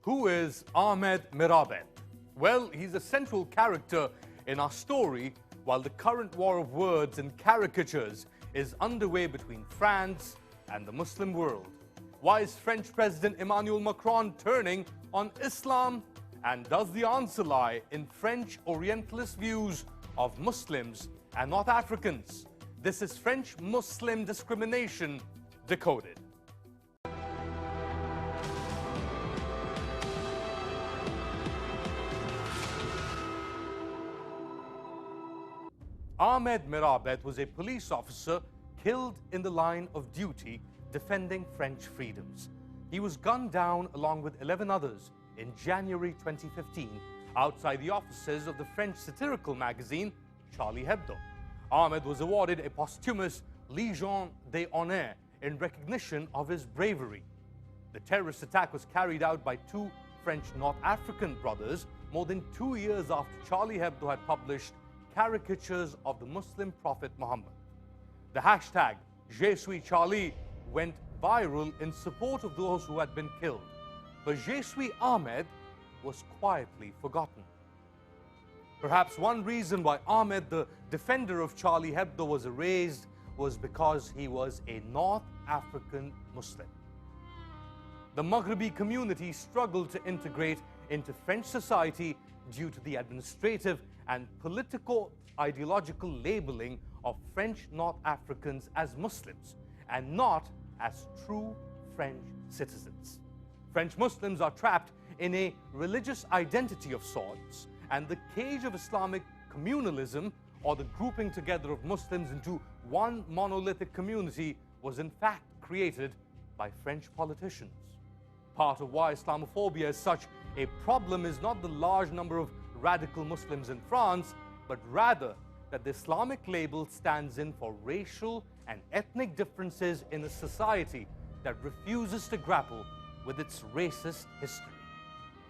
Who is Ahmed Mirabet? Well, he's a central character in our story while the current war of words and caricatures is underway between France and the Muslim world. Why is French President Emmanuel Macron turning on Islam? And does the answer lie in French Orientalist views of Muslims and North Africans? This is French Muslim discrimination decoded. Ahmed Mirabet was a police officer killed in the line of duty defending French freedoms. He was gunned down along with 11 others in January 2015 outside the offices of the French satirical magazine Charlie Hebdo. Ahmed was awarded a posthumous Légion d'honneur in recognition of his bravery. The terrorist attack was carried out by two French North African brothers more than 2 years after Charlie Hebdo had published caricatures of the Muslim prophet Muhammad. The hashtag Je suis Charlie went viral in support of those who had been killed, but Je suis Ahmed was quietly forgotten. Perhaps one reason why Ahmed, the defender of Charlie Hebdo, was erased was because he was a North African Muslim. The Maghrebi community struggled to integrate into French society due to the administrative and political ideological labeling of French North Africans as Muslims and not as true French citizens. French Muslims are trapped in a religious identity of sorts, and the cage of Islamic communalism, or the grouping together of Muslims into one monolithic community, was in fact created by French politicians. Part of why Islamophobia is such a problem is not the large number of radical Muslims in France, but rather that the Islamic label stands in for racial and ethnic differences in a society that refuses to grapple with its racist history.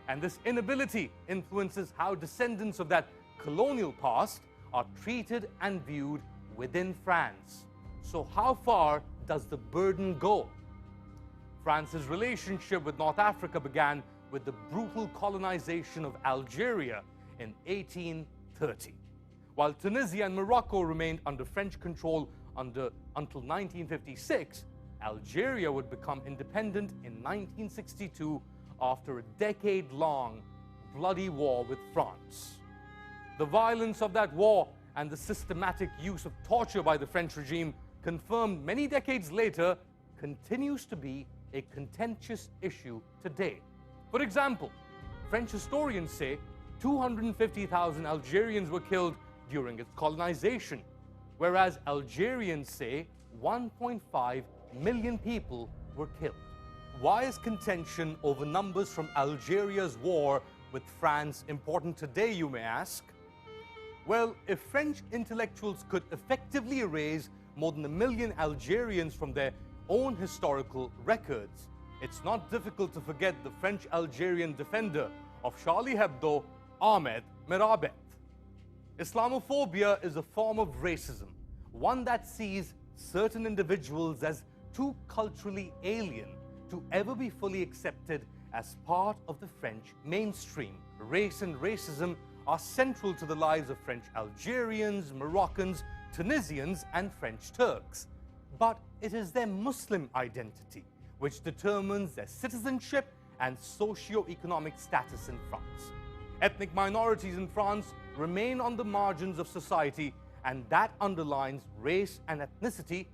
And this inability influences how descendants of that colonial past are treated and viewed within France. So how far does the burden go? France's relationship with North Africa began with the brutal colonization of Algeria in 1830. While Tunisia and Morocco remained under French control until 1956, Algeria would become independent in 1962 after a decade-long bloody war with France. The violence of that war and the systematic use of torture by the French regime, confirmed many decades later, continues to be a contentious issue today. For example, French historians say 250,000 Algerians were killed during its colonization, whereas Algerians say 1.5 million people were killed. Why is contention over numbers from Algeria's war with France important today, you may ask? Well, if French intellectuals could effectively erase more than 1 million Algerians from their own historical records, it's not difficult to forget the French-Algerian defender of Charlie Hebdo, Ahmed Mirabet. Islamophobia is a form of racism, one that sees certain individuals as too culturally alien to ever be fully accepted as part of the French mainstream. Race and racism are central to the lives of French Algerians, Moroccans, Tunisians, and French Turks. But it is their Muslim identity which determines their citizenship and socio-economic status in France. Ethnic minorities in France remain on the margins of society, and that underlines race and ethnicity,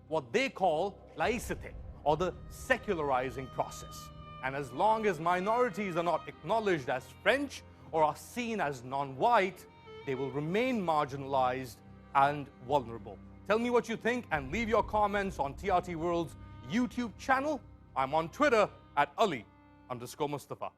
what they call laïcité, or the secularizing process. And as long as minorities are not acknowledged as French or are seen as non-white, they will remain marginalized and vulnerable. Tell me what you think and leave your comments on TRT World's YouTube channel. I'm on Twitter at Ali_Mustafa.